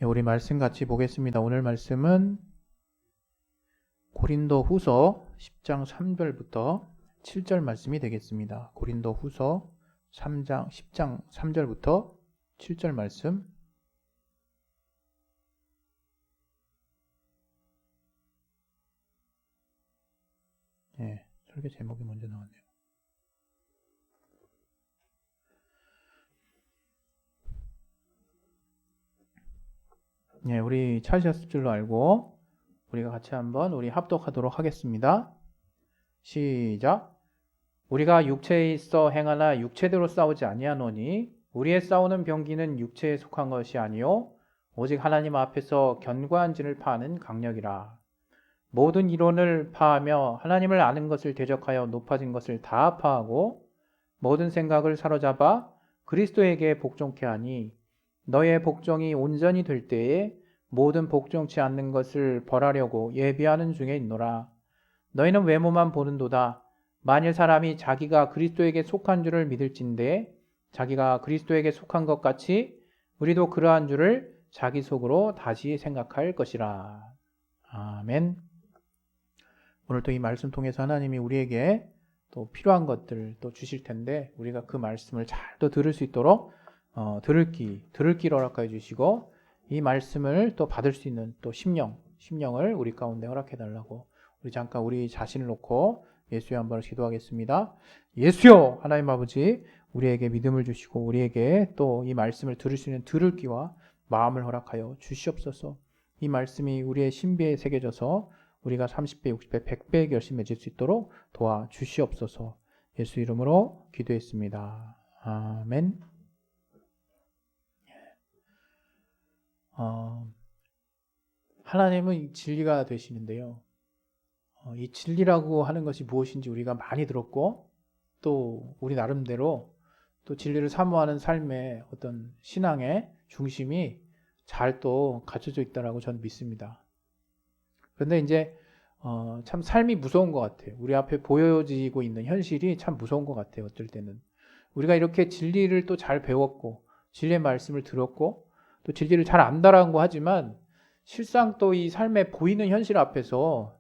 우리 말씀 같이 보겠습니다. 오늘 말씀은 고린도후서 10장 3절부터 7절 말씀이 되겠습니다. 고린도후서 10장 3절부터 7절 말씀. 설교 제목이 먼저 나왔네요. 우리 찾으셨을 줄로 알고 우리가 같이 한번 우리 합독하도록 하겠습니다. 시작. 우리가 육체에 있어 행하나 육체대로 싸우지 아니하노니 우리의 싸우는 병기는 육체에 속한 것이 아니요 오직 하나님 앞에서 견고한 진을 파는 강력이라. 모든 이론을 파하며 하나님을 아는 것을 대적하여 높아진 것을 다 파하고 모든 생각을 사로잡아 그리스도에게 복종케 하니 너의 복종이 온전히 될 때에 모든 복종치 않는 것을 벌하려고 예비하는 중에 있노라. 너희는 외모만 보는도다. 만일 사람이 자기가 그리스도에게 속한 줄을 믿을진대 자기가 그리스도에게 속한 것 같이 우리도 그러한 줄을 자기 속으로 다시 생각할 것이라. 아멘. 오늘 또 이 말씀 통해서 하나님이 우리에게 또 필요한 것들 또 주실 텐데 우리가 그 말씀을 잘 또 들을 수 있도록 들을 귀를 허락해 주시고 이 말씀을 또 받을 수 있는 또 심령을 우리 가운데 허락해 달라고 우리 잠깐 우리 자신을 놓고 예수여 한번 기도하겠습니다. 예수여 하나님 아버지 우리에게 믿음을 주시고 우리에게 또 이 말씀을 들을 수 있는 들을 귀와 마음을 허락하여 주시옵소서. 이 말씀이 우리의 신비에 새겨져서 우리가 30배, 60배, 100배의 결심 맺을 수 있도록 도와주시옵소서. 예수 이름으로 기도했습니다. 아멘. 하나님은 진리가 되시는데요. 이 진리라고 하는 것이 무엇인지 우리가 많이 들었고 또 우리 나름대로 또 진리를 사모하는 삶의 어떤 신앙의 중심이 잘 또 갖춰져 있다라고 저는 믿습니다. 그런데 이제 참 삶이 무서운 것 같아요. 우리 앞에 보여지고 있는 현실이 참 무서운 것 같아요. 어쩔 때는 우리가 이렇게 진리를 또 잘 배웠고 진리의 말씀을 들었고 또 진리를 잘 안다라고 하지만 실상 또 이 삶에 보이는 현실 앞에서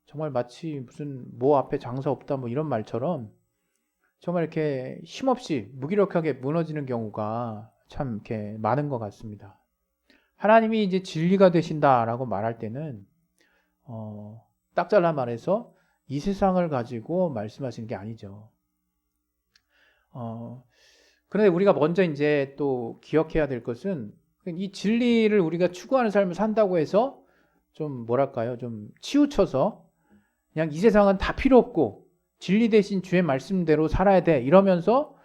정말 마치 무슨 뭐 앞에 장사 없다 뭐 이런 말처럼 정말 이렇게 힘없이 무기력하게 무너지는 경우가 참 이렇게 많은 것 같습니다. 하나님이 이제 진리가 되신다라고 말할 때는 딱 잘라 말해서 이 세상을 가지고 말씀하시는 게 아니죠. 그런데 우리가 먼저 이제 또 기억해야 될 것은 이 진리를 우리가 추구하는 삶을 산다고 해서 좀 뭐랄까요? 좀 치우쳐서 그냥 이 세상은 다 필요 없고 진리 대신 주의 말씀대로 살아야 돼 이러면서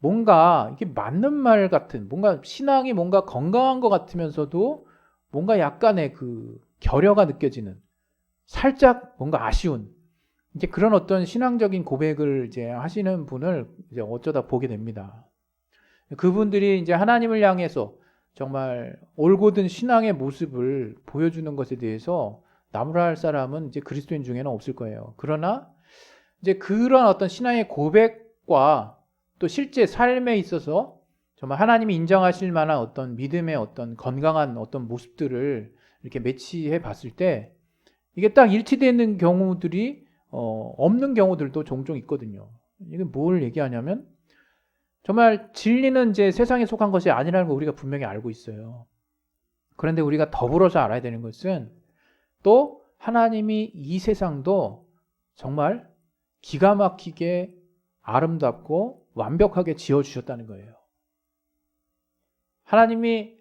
뭔가 이게 맞는 말 같은 뭔가 신앙이 뭔가 건강한 것 같으면서도 뭔가 약간의 그 결여가 느껴지는 살짝 뭔가 아쉬운 이제 그런 어떤 신앙적인 고백을 이제 하시는 분을 이제 어쩌다 보게 됩니다. 그분들이 이제 하나님을 향해서 정말 올곧은 신앙의 모습을 보여주는 것에 대해서 나무라 할 사람은 이제 그리스도인 중에는 없을 거예요. 그러나 이제 그런 어떤 신앙의 고백과 또 실제 삶에 있어서 정말 하나님이 인정하실 만한 어떤 믿음의 어떤 건강한 어떤 모습들을 이렇게 매치해 봤을 때 이게 딱 일치되는 경우들이 없는 경우들도 종종 있거든요. 이게 뭘 얘기하냐면 정말 진리는 이제 세상에 속한 것이 아니라는 거 우리가 분명히 알고 있어요. 그런데 우리가 더불어서 알아야 되는 것은 또 하나님이 이 세상도 정말 기가 막히게 아름답고 완벽하게 지어주셨다는 거예요. 하나님이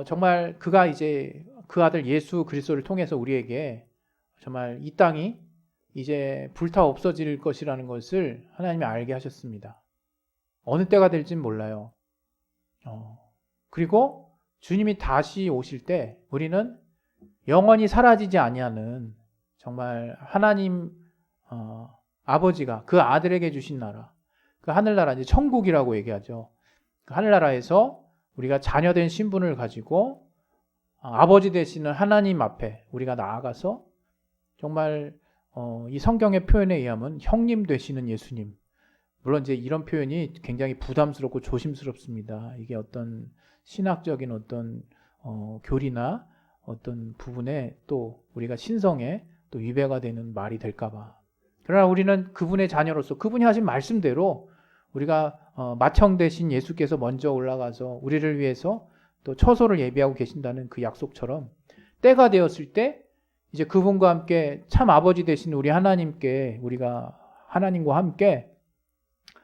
정말 그가 이제 그 아들 예수 그리스도를 통해서 우리에게 정말 이 땅이 이제 불타 없어질 것이라는 것을 하나님이 알게 하셨습니다. 어느 때가 될진 몰라요. 그리고 주님이 다시 오실 때 우리는 영원히 사라지지 아니하는 정말 하나님 아버지가 그 아들에게 주신 나라, 그 하늘나라 이제 천국이라고 얘기하죠. 그 하늘나라에서 우리가 자녀된 신분을 가지고 아버지 되시는 하나님 앞에 우리가 나아가서 정말 이 성경의 표현에 의하면 형님 되시는 예수님. 물론 이제 이런 표현이 굉장히 부담스럽고 조심스럽습니다. 이게 어떤 신학적인 어떤 교리나 어떤 부분에 또 우리가 신성에 또 위배가 되는 말이 될까봐. 그러나 우리는 그분의 자녀로서 그분이 하신 말씀대로 우리가 맏형 되신 예수께서 먼저 올라가서 우리를 위해서 또 처소를 예비하고 계신다는 그 약속처럼 때가 되었을 때 이제 그분과 함께 참 아버지 되신 우리 하나님께 우리가 하나님과 함께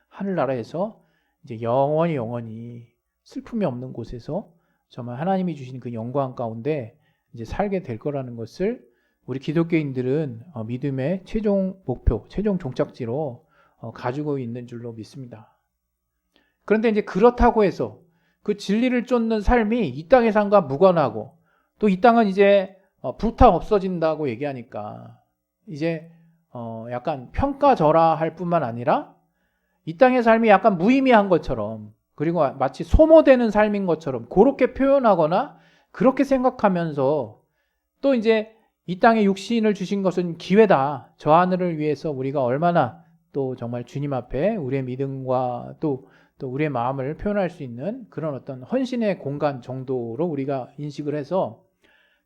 하늘나라에서 이제 영원히 슬픔이 없는 곳에서 정말 하나님이 주신 그 영광 가운데 이제 살게 될 거라는 것을 우리 기독교인들은 믿음의 최종 목표, 최종 종착지로 가지고 있는 줄로 믿습니다. 그런데 이제 그렇다고 해서 그 진리를 쫓는 삶이 이 땅의 삶과 무관하고 또 이 땅은 이제 불타 없어진다고 얘기하니까 이제 약간 평가절하할 뿐만 아니라 이 땅의 삶이 약간 무의미한 것처럼 그리고 마치 소모되는 삶인 것처럼 그렇게 표현하거나 그렇게 생각하면서 또 이제 이 땅에 육신을 주신 것은 기회다. 저 하늘을 위해서 우리가 얼마나 또 정말 주님 앞에 우리의 믿음과 또 우리의 마음을 표현할 수 있는 그런 어떤 헌신의 공간 정도로 우리가 인식을 해서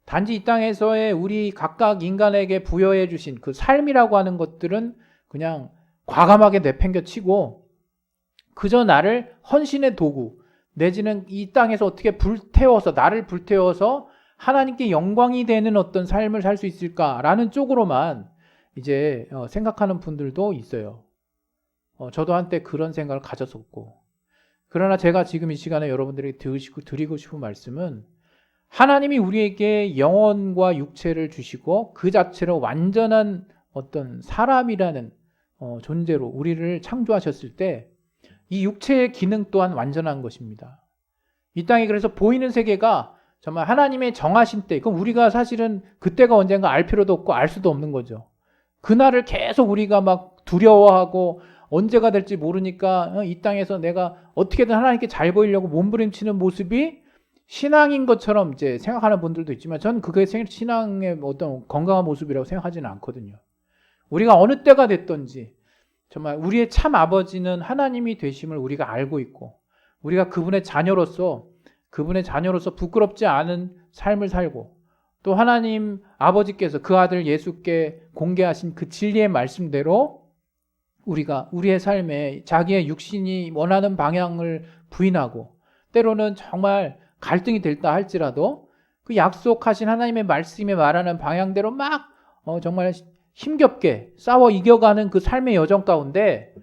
단지 이 땅에서의 우리 각각 인간에게 부여해 주신 그 삶이라고 하는 것들은 그냥 과감하게 내팽겨치고 그저 나를 헌신의 도구 내지는 이 땅에서 어떻게 나를 불태워서 하나님께 영광이 되는 어떤 삶을 살 수 있을까라는 쪽으로만 이제 생각하는 분들도 있어요. 저도 한때 그런 생각을 가졌었고, 그러나 제가 지금 이 시간에 여러분들에게 드리고 싶은 말씀은 하나님이 우리에게 영혼과 육체를 주시고 그 자체로 완전한 어떤 사람이라는 존재로 우리를 창조하셨을 때 이 육체의 기능 또한 완전한 것입니다. 이 땅에 그래서 보이는 세계가 정말 하나님의 정하신 때, 그럼 우리가 사실은 그때가 언젠가 알 필요도 없고 알 수도 없는 거죠. 그날을 계속 우리가 막 두려워하고 언제가 될지 모르니까 이 땅에서 내가 어떻게든 하나님께 잘 보이려고 몸부림치는 모습이 신앙인 것처럼 이제 생각하는 분들도 있지만 저는 그게 신앙의 어떤 건강한 모습이라고 생각하지는 않거든요. 우리가 어느 때가 됐든지 정말 우리의 참 아버지는 하나님이 되심을 우리가 알고 있고 우리가 그분의 자녀로서 부끄럽지 않은 삶을 살고 또 하나님 아버지께서 그 아들 예수께 공개하신 그 진리의 말씀대로 우리가 우리의 삶에 자기의 육신이 원하는 방향을 부인하고 때로는 정말 갈등이 될다 할지라도 그 약속하신 하나님의 말씀에 말하는 방향대로 막 정말 힘겹게 싸워 이겨가는 그 삶의 여정 가운데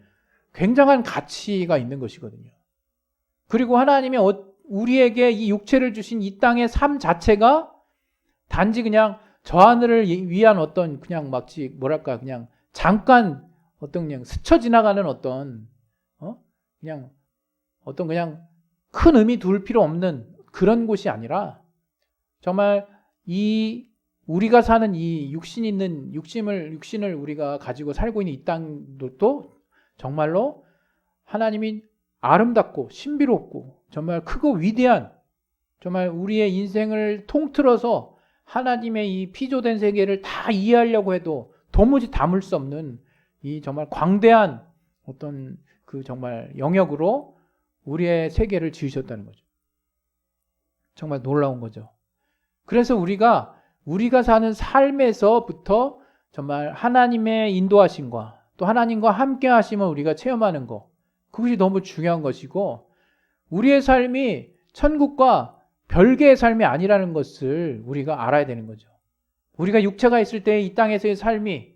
굉장한 가치가 있는 것이거든요. 그리고 하나님이 우리에게 이 육체를 주신 이 땅의 삶 자체가 단지 그냥 저 하늘을 위한 어떤 그냥 마치 뭐랄까 그냥 잠깐 어떤 그냥 스쳐 지나가는 어떤 그냥 큰 의미 둘 필요 없는 그런 곳이 아니라 정말 우리가 사는 이 육신을 우리가 가지고 살고 있는 이 땅도 정말로 하나님이 아름답고 신비롭고 정말 크고 위대한 정말 우리의 인생을 통틀어서 하나님의 이 피조된 세계를 다 이해하려고 해도 도무지 담을 수 없는 이 정말 광대한 어떤 그 정말 영역으로 우리의 세계를 지으셨다는 거죠. 정말 놀라운 거죠. 그래서 우리가 사는 삶에서부터 정말 하나님의 인도하심과 또 하나님과 함께 하심을 우리가 체험하는 것, 그것이 너무 중요한 것이고 우리의 삶이 천국과 별개의 삶이 아니라는 것을 우리가 알아야 되는 거죠. 우리가 육체가 있을 때 이 땅에서의 삶이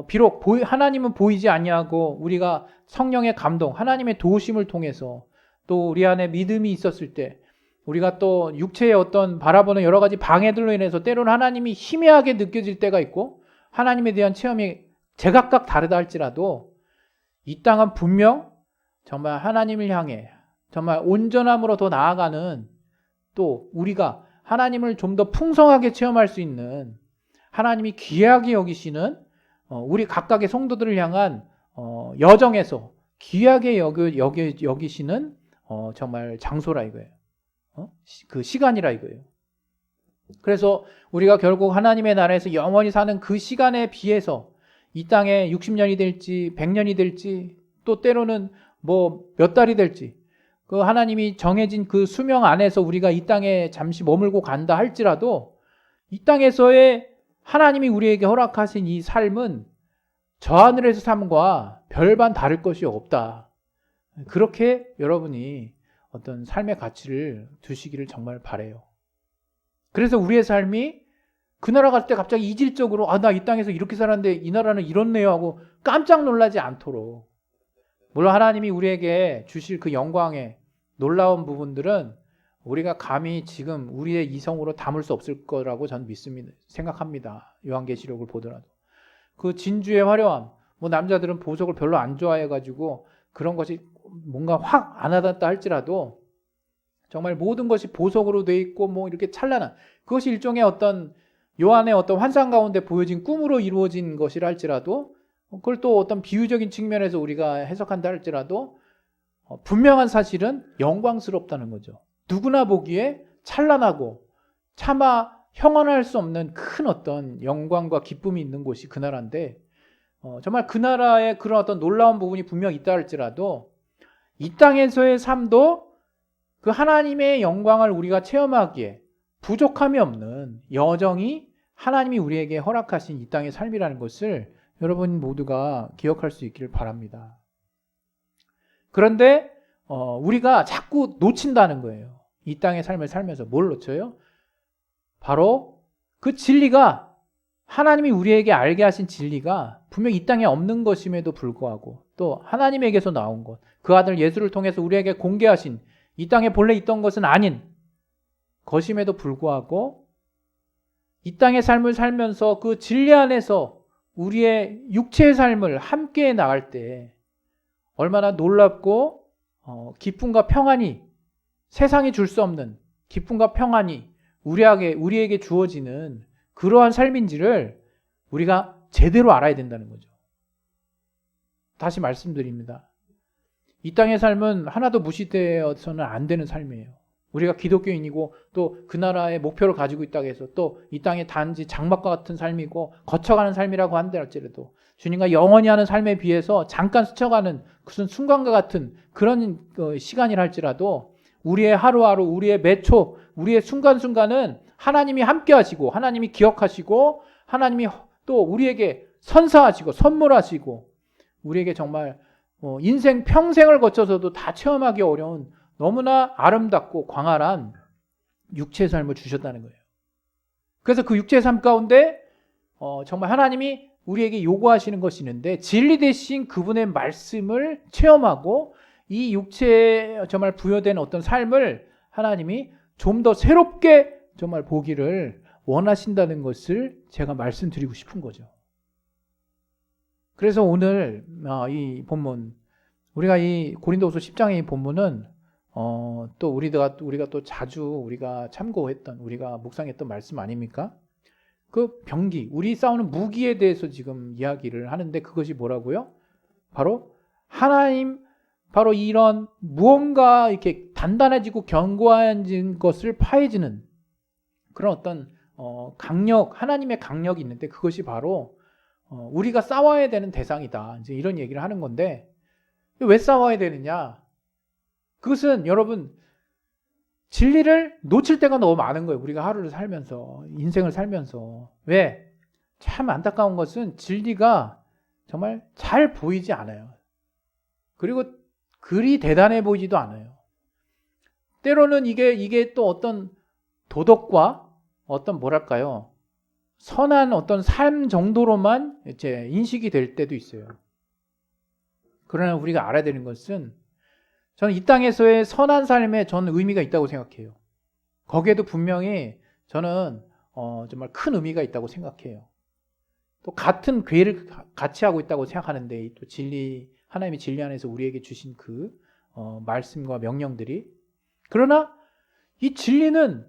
비록 하나님은 보이지 아니하고 우리가 성령의 감동, 하나님의 도우심을 통해서 또 우리 안에 믿음이 있었을 때 우리가 또 육체의 어떤 바라보는 여러 가지 방해들로 인해서 때로는 하나님이 희미하게 느껴질 때가 있고 하나님에 대한 체험이 제각각 다르다 할지라도 이 땅은 분명 정말 하나님을 향해 정말 온전함으로 더 나아가는 또 우리가 하나님을 좀 더 풍성하게 체험할 수 있는 하나님이 귀하게 여기시는 우리 각각의 성도들을 향한 여정에서 귀하게 여기시는 정말 장소라 이거예요. 그 시간이라 이거예요. 그래서 우리가 결국 하나님의 나라에서 영원히 사는 그 시간에 비해서 이 땅에 60년이 될지 100년이 될지 또 때로는 뭐 몇 달이 될지 그 하나님이 정해진 그 수명 안에서 우리가 이 땅에 잠시 머물고 간다 할지라도 이 땅에서의 하나님이 우리에게 허락하신 이 삶은 저 하늘에서 삶과 별반 다를 것이 없다. 그렇게 여러분이 어떤 삶의 가치를 두시기를 정말 바라요. 그래서 우리의 삶이 그 나라 갈 때 갑자기 이질적으로 나 이 땅에서 이렇게 살았는데 이 나라는 이렇네요 하고 깜짝 놀라지 않도록, 물론 하나님이 우리에게 주실 그 영광의 놀라운 부분들은 우리가 감히 지금 우리의 이성으로 담을 수 없을 거라고 저는 믿습니다. 생각합니다. 요한계시록을 보더라도 그 진주의 화려함, 뭐 남자들은 보석을 별로 안 좋아해가지고 그런 것이 뭔가 확 안 와닿다 할지라도 정말 모든 것이 보석으로 돼 있고 뭐 이렇게 찬란한, 그것이 일종의 어떤 요한의 어떤 환상 가운데 보여진 꿈으로 이루어진 것이라 할지라도, 그걸 또 어떤 비유적인 측면에서 우리가 해석한다 할지라도 분명한 사실은 영광스럽다는 거죠. 누구나 보기에 찬란하고 차마 형언할 수 없는 큰 어떤 영광과 기쁨이 있는 곳이 그 나라인데, 정말 그 나라의 그런 어떤 놀라운 부분이 분명 있다 할지라도 이 땅에서의 삶도 그 하나님의 영광을 우리가 체험하기에 부족함이 없는 여정이 하나님이 우리에게 허락하신 이 땅의 삶이라는 것을 여러분 모두가 기억할 수 있기를 바랍니다. 그런데 우리가 자꾸 놓친다는 거예요. 이 땅의 삶을 살면서 뭘 놓쳐요? 바로 그 진리가, 하나님이 우리에게 알게 하신 진리가 분명 이 땅에 없는 것임에도 불구하고 또 하나님에게서 나온 것, 그 아들 예수를 통해서 우리에게 공개하신 이 땅에 본래 있던 것은 아닌 것임에도 불구하고 이 땅의 삶을 살면서 그 진리 안에서 우리의 육체의 삶을 함께 나갈 때 얼마나 놀랍고 기쁨과 평안이, 세상이 줄 수 없는 기쁨과 평안이 우리에게 주어지는 그러한 삶인지를 우리가 제대로 알아야 된다는 거죠. 다시 말씀드립니다. 이 땅의 삶은 하나도 무시되어서는 안 되는 삶이에요. 우리가 기독교인이고 또 그 나라의 목표를 가지고 있다고 해서 또 이 땅의 단지 장막과 같은 삶이고 거쳐가는 삶이라고 한다 할지라도 주님과 영원히 하는 삶에 비해서 잠깐 스쳐가는 무슨 순간과 같은 그런 시간이라 할지라도 우리의 하루하루, 우리의 매 초, 우리의 순간순간은 하나님이 함께 하시고 하나님이 기억하시고 하나님이 또 우리에게 선사하시고 선물하시고 우리에게 정말 인생 평생을 거쳐서도 다 체험하기 어려운 너무나 아름답고 광활한 육체의 삶을 주셨다는 거예요. 그래서 그 육체의 삶 가운데 정말 하나님이 우리에게 요구하시는 것이 있는데, 진리 대신 그분의 말씀을 체험하고 이 육체에 정말 부여된 어떤 삶을 하나님이 좀 더 새롭게 정말 보기를 원하신다는 것을 제가 말씀드리고 싶은 거죠. 그래서 오늘 이 본문, 우리가 이 고린도후서 10장의 이 본문은 또 우리가 또 자주 우리가 참고했던, 우리가 묵상했던 말씀 아닙니까? 그 병기, 우리 싸우는 무기에 대해서 지금 이야기를 하는데 그것이 뭐라고요? 바로 하나님, 바로 이런 무언가 이렇게 단단해지고 견고해진 것을 파해지는 그런 어떤 강력, 하나님의 강력이 있는데 그것이 바로 우리가 싸워야 되는 대상이다. 이제 이런 얘기를 하는 건데, 왜 싸워야 되느냐? 그것은 여러분 진리를 놓칠 때가 너무 많은 거예요. 우리가 하루를 살면서, 인생을 살면서. 왜? 참 안타까운 것은 진리가 정말 잘 보이지 않아요. 그리고 그리 대단해 보이지도 않아요. 때로는 이게 또 어떤 도덕과 어떤 뭐랄까요? 선한 어떤 삶 정도로만 이제 인식이 될 때도 있어요. 그러나 우리가 알아야 되는 것은, 저는 이 땅에서의 선한 삶에 저는 의미가 있다고 생각해요. 거기에도 분명히 저는 정말 큰 의미가 있다고 생각해요. 또 같은 궤를 같이 하고 있다고 생각하는데, 또 진리, 하나님의 진리 안에서 우리에게 주신 그 말씀과 명령들이, 그러나 이 진리는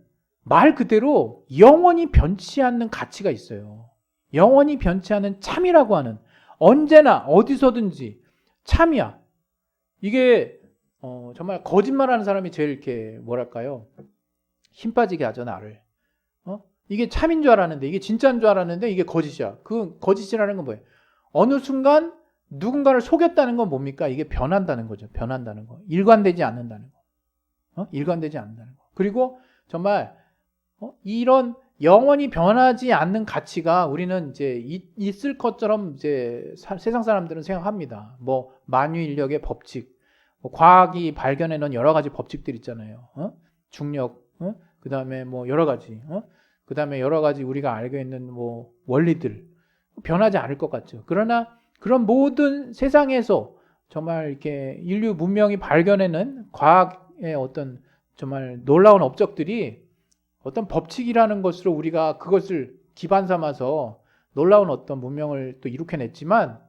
말 그대로 영원히 변치 않는 가치가 있어요. 영원히 변치 않는 참이라고 하는, 언제나 어디서든지 참이야. 이게 정말 거짓말하는 사람이 제일 이렇게 뭐랄까요? 힘 빠지게 하죠, 나를. 이게 참인 줄 알았는데, 이게 진짜인 줄 알았는데 이게 거짓이야. 그 거짓이라는 건 뭐예요? 어느 순간 누군가를 속였다는 건 뭡니까? 이게 변한다는 거죠. 변한다는 거. 일관되지 않는다는 거. 일관되지 않는다는 거. 그리고 정말 이런 영원히 변하지 않는 가치가 우리는 이제 있을 것처럼 이제 세상 사람들은 생각합니다. 뭐 만유인력의 법칙, 뭐 과학이 발견해놓은 여러 가지 법칙들 있잖아요. 중력, 그 다음에 뭐 여러 가지, 그 다음에 여러 가지 우리가 알고 있는 뭐 원리들 변하지 않을 것 같죠. 그러나 그런 모든 세상에서 정말 이렇게 인류 문명이 발견해낸 과학의 어떤 정말 놀라운 업적들이 어떤 법칙이라는 것으로 우리가 그것을 기반 삼아서 놀라운 어떤 문명을 또 이룩해냈지만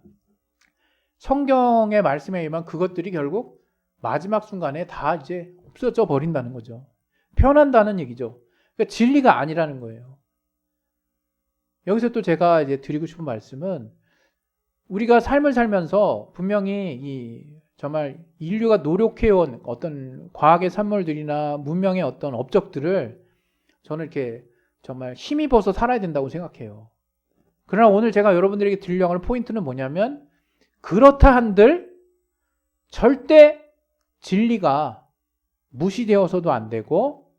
성경의 말씀에 의하면 그것들이 결국 마지막 순간에 다 이제 없어져 버린다는 거죠. 변한다는 얘기죠. 그러니까 진리가 아니라는 거예요. 여기서 또 제가 이제 드리고 싶은 말씀은 우리가 삶을 살면서 분명히 정말 인류가 노력해온 어떤 과학의 산물들이나 문명의 어떤 업적들을 저는 이렇게 정말 힘입어서 살아야 된다고 생각해요. 그러나 오늘 제가 여러분들에게 드리려고 하는 포인트는 뭐냐면 그렇다 한들 절대 진리가 무시되어서도 안 되고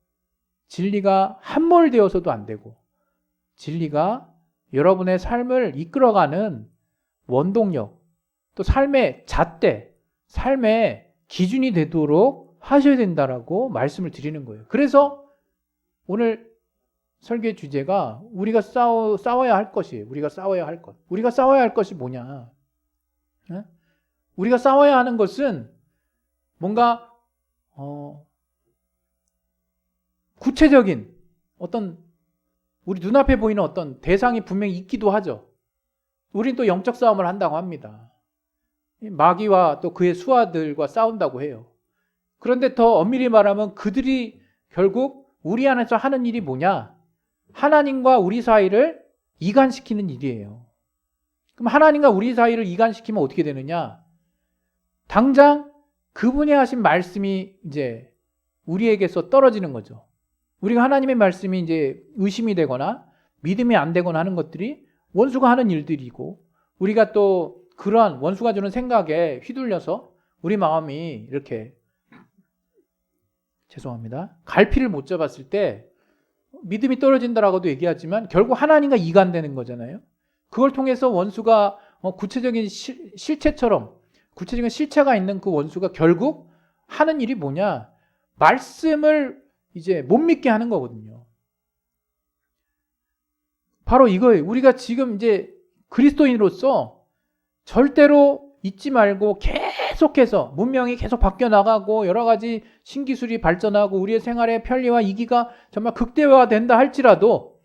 진리가 함몰되어서도 안 되고 진리가 여러분의 삶을 이끌어가는 원동력 또 삶의 잣대, 삶의 기준이 되도록 하셔야 된다라고 말씀을 드리는 거예요. 그래서 오늘 설교의 주제가 우리가 싸워야 할 것이에요. 우리가 싸워야 할 것. 우리가 싸워야 할 것이 뭐냐? 우리가 싸워야 하는 것은 뭔가 구체적인 어떤 우리 눈앞에 보이는 어떤 대상이 분명히 있기도 하죠. 우린 또 영적 싸움을 한다고 합니다. 마귀와 또 그의 수하들과 싸운다고 해요. 그런데 더 엄밀히 말하면 그들이 결국 우리 안에서 하는 일이 뭐냐? 하나님과 우리 사이를 이간시키는 일이에요. 그럼 하나님과 우리 사이를 이간시키면 어떻게 되느냐? 당장 그분이 하신 말씀이 이제 우리에게서 떨어지는 거죠. 우리가 하나님의 말씀이 이제 의심이 되거나 믿음이 안 되거나 하는 것들이 원수가 하는 일들이고 우리가 또 그러한 원수가 주는 생각에 휘둘려서 우리 마음이 이렇게 갈피를 못 잡았을 때 믿음이 떨어진다라고도 얘기하지만 결국 하나님과 이간되는 거잖아요. 그걸 통해서 원수가 구체적인 실체처럼 구체적인 실체가 있는 그 원수가 결국 하는 일이 뭐냐? 말씀을 이제 못 믿게 하는 거거든요. 바로 이거예요. 우리가 지금 이제 그리스도인으로서 절대로 잊지 말고 계속해서 문명이 계속 바뀌어 나가고 여러 가지 신기술이 발전하고 우리의 생활의 편리와 이기가 정말 극대화된다 할지라도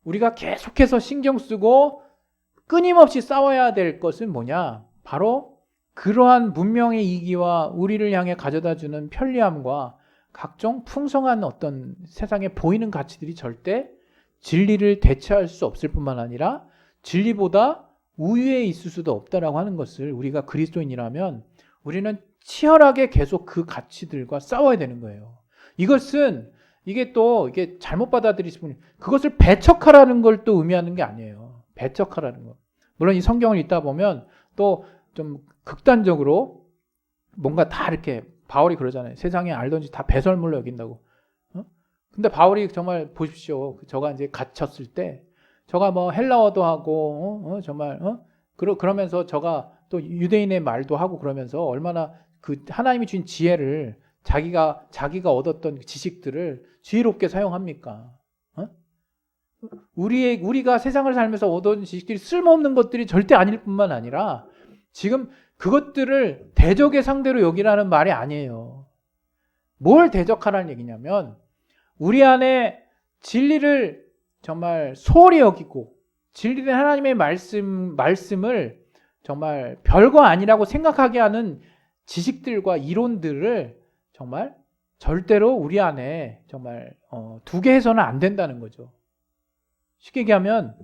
우리가 계속해서 신경 쓰고 끊임없이 싸워야 될 것은 뭐냐? 바로 그러한 문명의 이기와 우리를 향해 가져다주는 편리함과 각종 풍성한 어떤 세상에 보이는 가치들이 절대 진리를 대체할 수 없을 뿐만 아니라 진리보다 우위에 있을 수도 없다라고 하는 것을 우리가 그리스도인이라면 우리는 치열하게 계속 그 가치들과 싸워야 되는 거예요. 이게 잘못 받아들이시면 그것을 배척하라는 걸 또 의미하는 게 아니에요. 배척하라는 거. 물론 이 성경을 읽다 보면 또 좀 극단적으로 뭔가 다 이렇게 바울이 그러잖아요. 세상에 알던지 다 배설물로 여긴다고. 근데 바울이 정말 보십시오. 저가 이제 갇혔을 때 저가 뭐 헬라어도 하고 정말 그러면서 저가 또 유대인의 말도 하고 그러면서 얼마나 그 하나님이 주신 지혜를 자기가 얻었던 지식들을 지혜롭게 사용합니까? 우리가 세상을 살면서 얻은 지식들이 쓸모없는 것들이 절대 아닐 뿐만 아니라 지금 그것들을 대적의 상대로 여기라는 말이 아니에요. 뭘 대적하라는 얘기냐면 우리 안에 진리를 정말 소홀히 여기고 진리된 하나님의 말씀을 정말 별거 아니라고 생각하게 하는 지식들과 이론들을 정말 절대로 우리 안에 정말 두게 해서는 안 된다는 거죠. 쉽게 얘기하면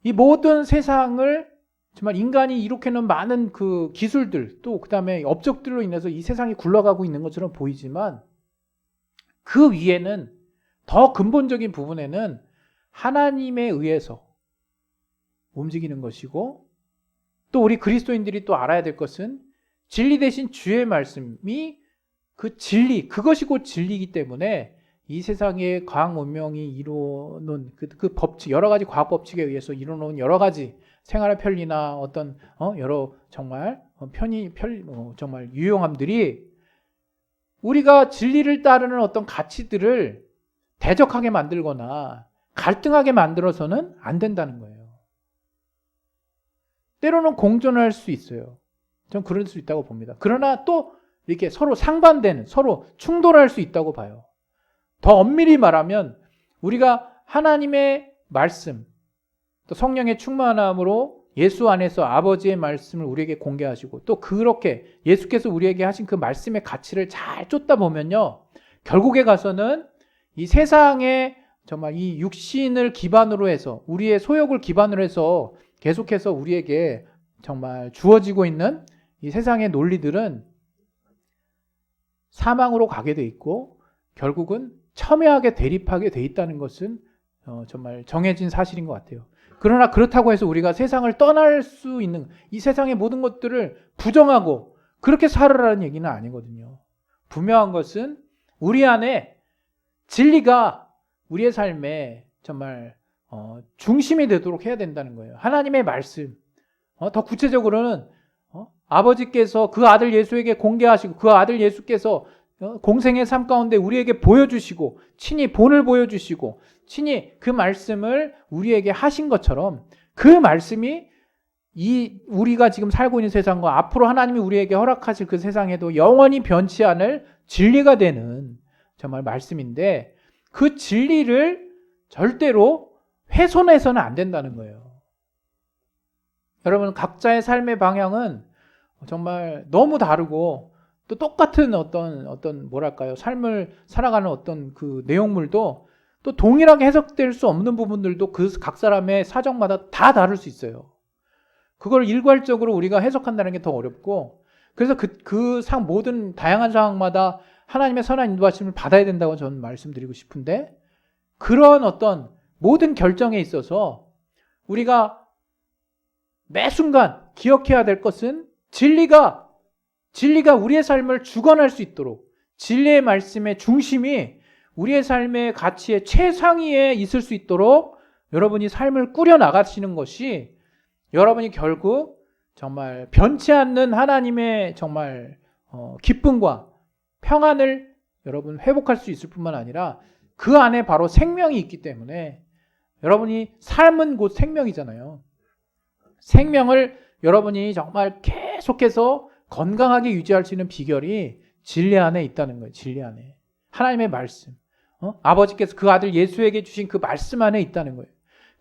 이 모든 세상을 정말 인간이 이룩해놓은 많은 그 기술들 또 그다음에 업적들로 인해서 이 세상이 굴러가고 있는 것처럼 보이지만 그 위에는 더 근본적인 부분에는 하나님에 의해서 움직이는 것이고 또 우리 그리스도인들이 또 알아야 될 것은 진리 대신 주의 말씀이 그 진리, 그것이 곧 진리이기 때문에 이 세상의 과학 문명이 이루는 그 법칙, 여러 가지 과학 법칙에 의해서 이루어놓은 여러 가지 생활의 편리나 어떤 여러 정말 정말 유용함들이 우리가 진리를 따르는 어떤 가치들을 대적하게 만들거나 갈등하게 만들어서는 안 된다는 거예요. 때로는 공존할 수 있어요. 전 그럴 수 있다고 봅니다. 그러나 또 이렇게 서로 상반되는, 서로 충돌할 수 있다고 봐요. 더 엄밀히 말하면 우리가 하나님의 말씀, 또 성령의 충만함으로 예수 안에서 아버지의 말씀을 우리에게 공개하시고 또 그렇게 예수께서 우리에게 하신 그 말씀의 가치를 잘 쫓다 보면요, 결국에 가서는 이 세상에 정말 이 육신을 기반으로 해서 우리의 소욕을 기반으로 해서 계속해서 우리에게 정말 주어지고 있는 이 세상의 논리들은 사망으로 가게 돼 있고 결국은 첨예하게 대립하게 돼 있다는 것은 정말 정해진 사실인 것 같아요. 그러나 그렇다고 해서 우리가 세상을 떠날 수 있는, 이 세상의 모든 것들을 부정하고 그렇게 살으라는 얘기는 아니거든요. 분명한 것은 우리 안에 진리가 우리의 삶에 정말 중심이 되도록 해야 된다는 거예요. 하나님의 말씀. 더 구체적으로는 아버지께서 그 아들 예수에게 공개하시고 그 아들 예수께서 공생의 삶 가운데 우리에게 보여주시고 친히 본을 보여주시고 친히 그 말씀을 우리에게 하신 것처럼 그 말씀이 우리가 지금 살고 있는 세상과 앞으로 하나님이 우리에게 허락하실 그 세상에도 영원히 변치 않을 진리가 되는 정말 말씀인데 그 진리를 절대로 훼손해서는 안 된다는 거예요. 여러분, 각자의 삶의 방향은 정말 너무 다르고 또 똑같은 어떤 뭐랄까요, 삶을 살아가는 어떤 그 내용물도 또 동일하게 해석될 수 없는 부분들도 그 각 사람의 사정마다 다 다를 수 있어요. 그걸 일괄적으로 우리가 해석한다는 게 더 어렵고, 그래서 모든 다양한 상황마다 하나님의 선한 인도하심을 받아야 된다고 저는 말씀드리고 싶은데, 그런 어떤 모든 결정에 있어서 우리가 매 순간 기억해야 될 것은 진리가 우리의 삶을 주관할 수 있도록, 진리의 말씀의 중심이 우리의 삶의 가치의 최상위에 있을 수 있도록 여러분이 삶을 꾸려 나가시는 것이 여러분이 결국 정말 변치 않는 하나님의 정말 기쁨과 평안을 여러분 회복할 수 있을 뿐만 아니라 그 안에 바로 생명이 있기 때문에, 여러분이 삶은 곧 생명이잖아요. 생명을 여러분이 정말 계속해서 건강하게 유지할 수 있는 비결이 진리 안에 있다는 거예요. 진리 안에. 하나님의 말씀. 아버지께서 그 아들 예수에게 주신 그 말씀 안에 있다는 거예요.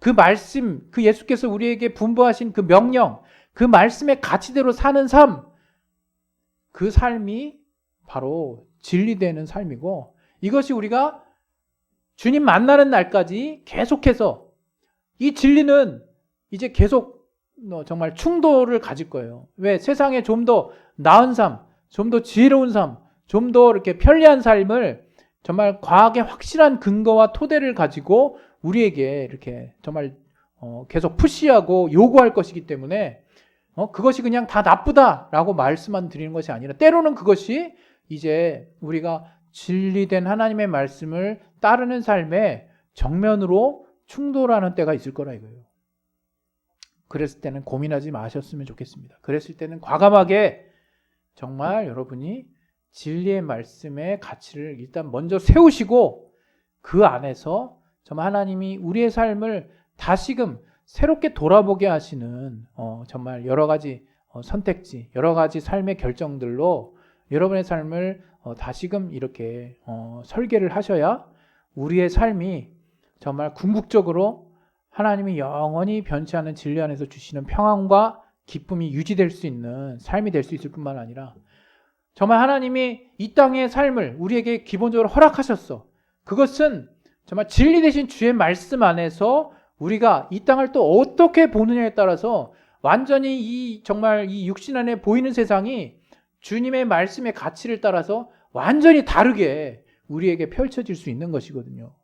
그 말씀, 그 예수께서 우리에게 분부하신 그 명령, 그 말씀의 가치대로 사는 삶, 그 삶이 바로 진리되는 삶이고, 이것이 우리가 주님 만나는 날까지 계속해서 이 진리는 이제 계속 정말 충돌을 가질 거예요. 왜? 세상에 좀 더 나은 삶, 좀 더 지혜로운 삶, 좀 더 이렇게 편리한 삶을 정말 과학의 확실한 근거와 토대를 가지고 우리에게 이렇게 정말 계속 푸시하고 요구할 것이기 때문에 그것이 그냥 다 나쁘다라고 말씀만 드리는 것이 아니라, 때로는 그것이 이제 우리가 진리된 하나님의 말씀을 따르는 삶에 정면으로 충돌하는 때가 있을 거라 이거예요. 그랬을 때는 고민하지 마셨으면 좋겠습니다. 그랬을 때는 과감하게 정말 여러분이 진리의 말씀의 가치를 일단 먼저 세우시고 그 안에서 정말 하나님이 우리의 삶을 다시금 새롭게 돌아보게 하시는 정말 여러 가지 선택지, 여러 가지 삶의 결정들로 여러분의 삶을 다시금 이렇게 설계를 하셔야 우리의 삶이 정말 궁극적으로 하나님이 영원히 변치 않은 진리 안에서 주시는 평안과 기쁨이 유지될 수 있는 삶이 될 수 있을 뿐만 아니라, 정말 하나님이 이 땅의 삶을 우리에게 기본적으로 허락하셨어. 그것은 정말 진리 되신 주의 말씀 안에서 우리가 이 땅을 또 어떻게 보느냐에 따라서 완전히 정말 이 육신 안에 보이는 세상이 주님의 말씀의 가치를 따라서 완전히 다르게 우리에게 펼쳐질 수 있는 것이거든요.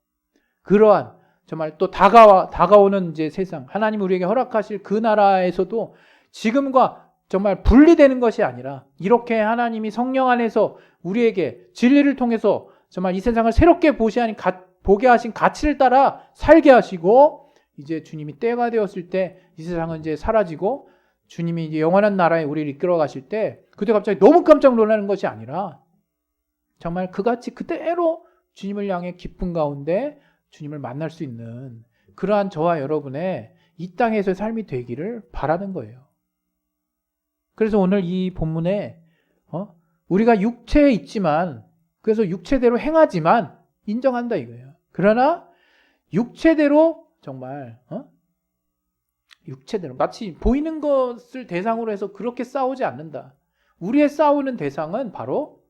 그러한 정말 또 다가오는 이제 세상, 하나님 우리에게 허락하실 그 나라에서도 지금과 정말 분리되는 것이 아니라 이렇게 하나님이 성령 안에서 우리에게 진리를 통해서 정말 이 세상을 새롭게 보게 하신 가치를 따라 살게 하시고, 이제 주님이 때가 되었을 때 이 세상은 이제 사라지고 주님이 이제 영원한 나라에 우리를 이끌어 가실 때 그때 갑자기 너무 깜짝 놀라는 것이 아니라 정말 그같이 그대로 주님을 향해 기쁨 가운데 주님을 만날 수 있는 그러한 저와 여러분의 이 땅에서의 삶이 되기를 바라는 거예요. 그래서 오늘 이 본문에 우리가 육체에 있지만, 그래서 육체대로 행하지만 인정한다 이거예요. 그러나 육체대로 정말 육체대로 마치 보이는 것을 대상으로 해서 그렇게 싸우지 않는다. 우리의 싸우는 대상은 바로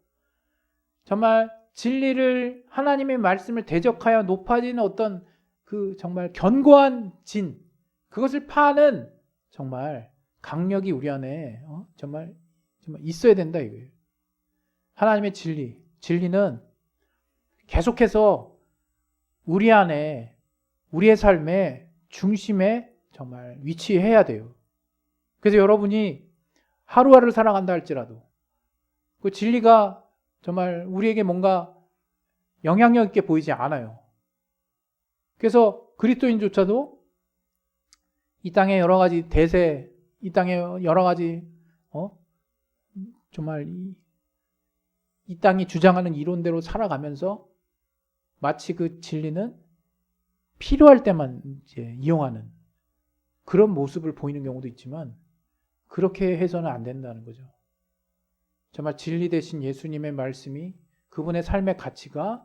정말 진리를, 하나님의 말씀을 대적하여 높아지는 어떤 그 정말 견고한 진, 그것을 파는 정말 강력이 우리 안에 정말 있어야 된다 이거예요. 하나님의 진리는 계속해서 우리 안에, 우리의 삶의 중심에 정말 위치해야 돼요. 그래서 여러분이 하루하루를 살아간다 할지라도 그 진리가 정말 우리에게 뭔가 영향력 있게 보이지 않아요. 그래서 그리스도인조차도 이 땅의 여러 가지 대세, 이 땅의 여러 가지 정말 이 땅이 주장하는 이론대로 살아가면서 마치 그 진리는 필요할 때만 이제 이용하는 그런 모습을 보이는 경우도 있지만, 그렇게 해서는 안 된다는 거죠. 정말 진리 되신 예수님의 말씀이, 그분의 삶의 가치가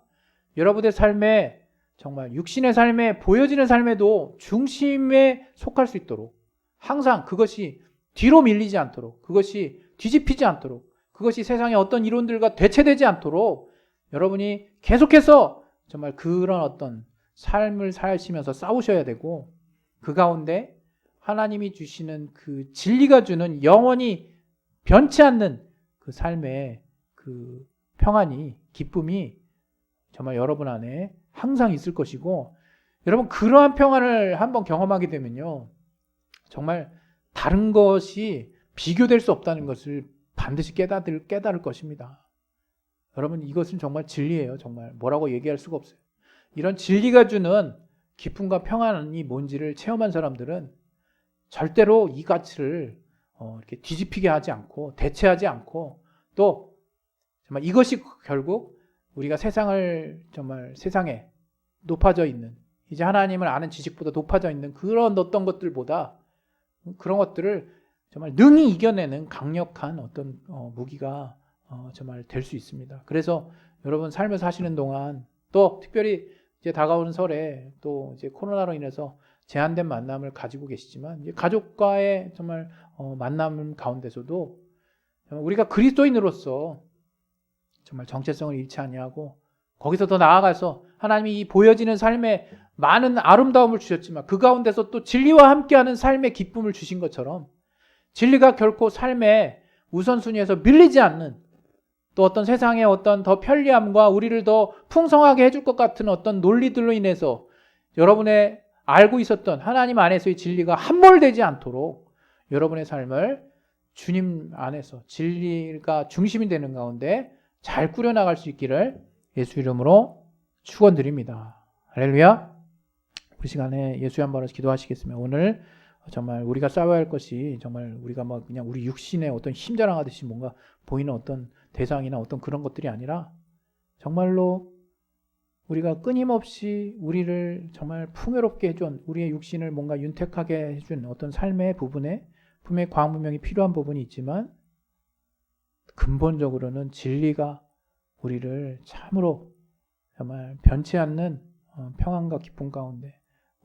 여러분의 삶에, 정말 육신의 삶에, 보여지는 삶에도 중심에 속할 수 있도록, 항상 그것이 뒤로 밀리지 않도록, 그것이 뒤집히지 않도록, 그것이 세상의 어떤 이론들과 대체되지 않도록 여러분이 계속해서 정말 그런 어떤 삶을 사시면서 싸우셔야 되고, 그 가운데 하나님이 주시는 그 진리가 주는 영원히 변치 않는 그 삶의 그 평안이, 기쁨이 정말 여러분 안에 항상 있을 것이고, 여러분 그러한 평안을 한번 경험하게 되면요, 정말 다른 것이 비교될 수 없다는 것을 반드시 깨달을 것입니다. 여러분 이것은 정말 진리예요. 정말 뭐라고 얘기할 수가 없어요. 이런 진리가 주는 기쁨과 평안이 뭔지를 체험한 사람들은 절대로 이 가치를 이렇게 뒤집히게 하지 않고, 대체하지 않고, 또 정말 이것이 결국 우리가 정말 세상에 높아져 있는, 이제 하나님을 아는 지식보다 높아져 있는 그런 어떤 것들보다, 그런 것들을 정말 능히 이겨내는 강력한 어떤 무기가 정말 될 수 있습니다. 그래서 여러분 삶을 사시는 동안, 또 특별히 이제 다가오는 설에 또 이제 코로나로 인해서 제한된 만남을 가지고 계시지만, 이제 가족과의 정말 만남 가운데서도 우리가 그리스도인으로서 정말 정체성을 잃지 아니하고, 거기서 더 나아가서 하나님이 이 보여지는 삶에 많은 아름다움을 주셨지만 그 가운데서 또 진리와 함께하는 삶의 기쁨을 주신 것처럼, 진리가 결코 삶의 우선순위에서 밀리지 않는, 또 어떤 세상의 어떤 더 편리함과 우리를 더 풍성하게 해줄 것 같은 어떤 논리들로 인해서 여러분의 알고 있었던 하나님 안에서의 진리가 함몰되지 않도록 여러분의 삶을 주님 안에서 진리가 중심이 되는 가운데 잘 꾸려나갈 수 있기를 예수 이름으로 축원드립니다. 할렐루야. 우리 시간에 예수의 한 번을 기도하시겠습니다. 오늘 정말 우리가 싸워야 할 것이, 정말 우리가 막 그냥 우리 육신의 어떤 힘 자랑하듯이 뭔가 보이는 어떤 대상이나 어떤 그런 것들이 아니라, 정말로 우리가 끊임없이 우리를 정말 풍요롭게 해준, 우리의 육신을 뭔가 윤택하게 해준 어떤 삶의 부분에 분명히 과학문명이 필요한 부분이 있지만, 근본적으로는 진리가 우리를 참으로 정말 변치 않는 평안과 기쁨 가운데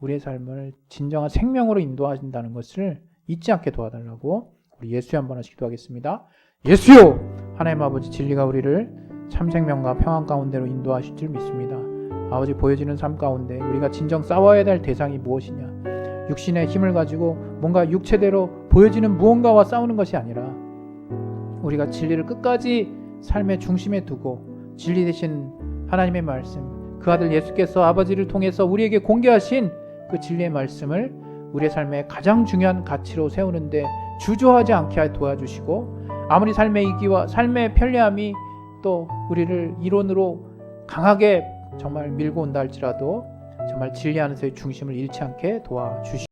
우리의 삶을 진정한 생명으로 인도하신다는 것을 잊지 않게 도와달라고 우리 예수의 한 번 하시기도 하겠습니다. 예수요! 하나님 아버지, 진리가 우리를 참 생명과 평안 가운데로 인도하실 줄 믿습니다. 아버지, 보여지는 삶 가운데 우리가 진정 싸워야 될 대상이 무엇이냐, 육신의 힘을 가지고 뭔가 육체대로 보여지는 무언가와 싸우는 것이 아니라, 우리가 진리를 끝까지 삶의 중심에 두고 진리 되신 하나님의 말씀, 그 아들 예수께서 아버지를 통해서 우리에게 공개하신 그 진리의 말씀을 우리의 삶의 가장 중요한 가치로 세우는데 주저하지 않게 도와주시고, 아무리 삶의 이기와 삶의 편리함이 또 우리를 이론으로 강하게 정말 밀고 온다 할지라도 정말 진리 안에서의 중심을 잃지 않게 도와주시옵소서.